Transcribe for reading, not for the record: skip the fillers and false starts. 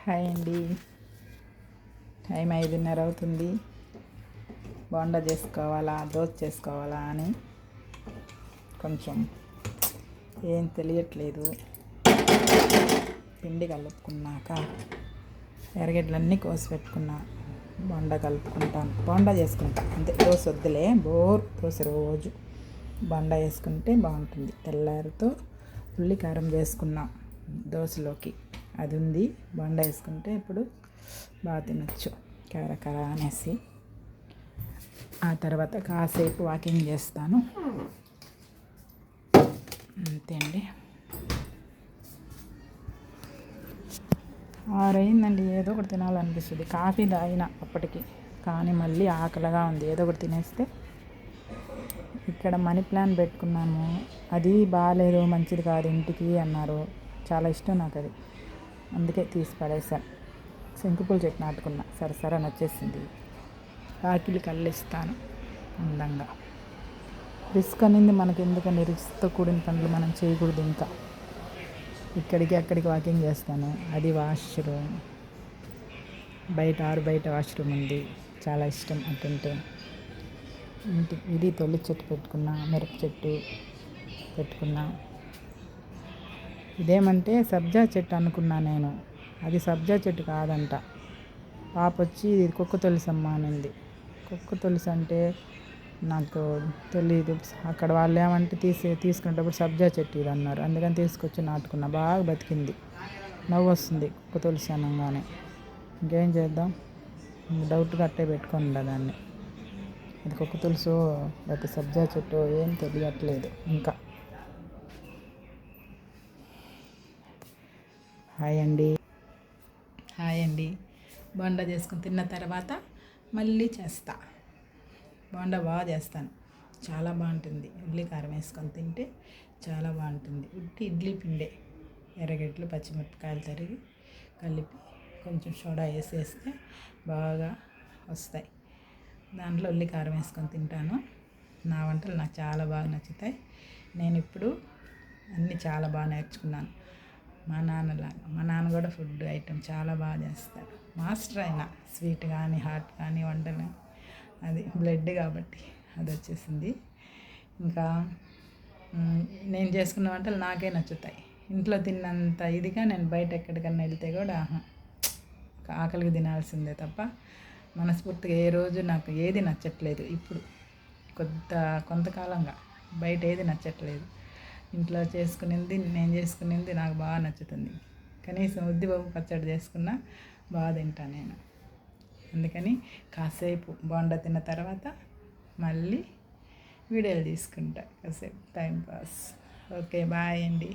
Hi అండి. Time 5:30 అవుతుంది. బోండా చేసుకోవాలా దోశ చేసుకోవాలా అని కొంచెం ఏం తెలియట్లేదు. పిండి కలుపుకున్నాక ఎర్రగడ్డలన్నీ కోసి పెట్టుకున్నా. బోండా కలుపుకుంటాను, బోండా చేసుకుంటాను అంతే. దోశ వద్దులే, దోశ రోజు బోండా వేసుకుంటే బాగుంటుంది. తెల్లారితో ఉల్లి కారం చేసుకున్నా దోశలోకి, అది ఉంది. బోండా వేసుకుంటే ఇప్పుడు బాగా తినచ్చు కరకర అనేసి. ఆ తర్వాత కాసేపు వాకింగ్ చేస్తాను, అంతే అండి. 6 అయిందండి. ఏదో ఒకటి తినాలనిపిస్తుంది. కాఫీ తాగిన అప్పటికి, కానీ మళ్ళీ ఆకలిగా ఉంది. ఏదో ఒకటి తినేస్తే. ఇక్కడ మనీ ప్లాంట్ పెట్టుకున్నాము, అది బాగాలేదు, మంచిది కాదు ఇంటికి అన్నారు. చాలా ఇష్టం నాకు అది, అందుకే తీసి పడేసాను. శంకుపూల చెట్టు నాటుకున్నా, సరసర నచ్చేసింది. ఆకిలి కళ్ళిస్తాను అందంగా. రిస్క్ అనింది మనకి ఎందుకని, రిస్క్తో కూడిన పనులు మనం చేయకూడదు. ఇంకా ఇక్కడికి అక్కడికి వాకింగ్ చేస్తాను. అది వాష్రూమ్, బయట వాష్రూమ్ ఉంది. చాలా ఇష్టం అటుంటే. ఇది తొలి చెట్టు పెట్టుకున్నా, మిరప చెట్టు పెట్టుకున్నా. ఇదేమంటే సబ్జా చెట్టు అనుకున్నా నేను, అది సబ్జా చెట్టు కాదంట. పాప వచ్చి ఇది కుక్క తులసమ్మ అనింది. కుక్క తులసి అంటే నాకు తెలీదు. అక్కడ వాళ్ళు ఏమంటే తీసుకునేటప్పుడు సబ్జా చెట్టు ఇది అన్నారు. అందుకని తీసుకొచ్చి నాటుకున్నా. బాగా బతికింది. నవ్వు వస్తుంది కుక్క తులసి అనగానే. ఇంకేం చేద్దాం, డౌట్గా అట్టే పెట్టుకొని దాన్ని. అది కుక్క తులసో లేకపోతే సబ్జా చెట్టు ఏం తెలియట్లేదు ఇంకా. హాయ్ అండి. బోండా చేసుకుని తిన్న తర్వాత మళ్ళీ చేస్తా. బోండా బాగా చేస్తాను, చాలా బాగుంటుంది. ఉల్లి కారం వేసుకొని తింటే చాలా బాగుంటుంది. ఇడ్లీ పిండే, ఎర్రగడ్డలు పచ్చిమిరపకాయలు తరిగి కలిపి కొంచెం సోడా వేసేస్తే బాగా వస్తాయి. దాంట్లో ఉల్లి కారం వేసుకొని తింటాను. నా వంటలు నాకు చాలా బాగా నచ్చుతాయి. నేను ఇప్పుడు అన్నీ చాలా బాగా నేర్చుకున్నాను మా నాన్నలాగా. మా నాన్న కూడా ఫుడ్ ఐటెం చాలా బాగా చేస్తారు. మాస్టర్ అయినా స్వీట్ కానీ హాట్ కానీ వంటలు. అది బ్లడ్ కాబట్టి అది వచ్చేసింది. ఇంకా నేను చేసుకున్న వంటలు నాకే నచ్చుతాయి. ఇంట్లో తిన్నంత ఇదిగా నేను బయట ఎక్కడికన్నా వెళ్తే కూడా ఆకలికి తినాల్సిందే తప్ప మనస్ఫూర్తిగా ఏ రోజు నాకు ఏది నచ్చట్లేదు. ఇప్పుడు కొంతకాలంగా బయట ఏది నచ్చట్లేదు. ఇంట్లో చేసుకునేది, నేను చేసుకునేది నాకు బాగా నచ్చుతుంది. కనీసం ఉద్దిపప్పు పచ్చడి చేసుకున్నా బాగా తింటాను నేను. అందుకని కాసేపు బోండా తిన్న తర్వాత మళ్ళీ వీడియోలు తీసుకుంటా, కాసేపు టైంపాస్. ఓకే, బాయ్ అండి.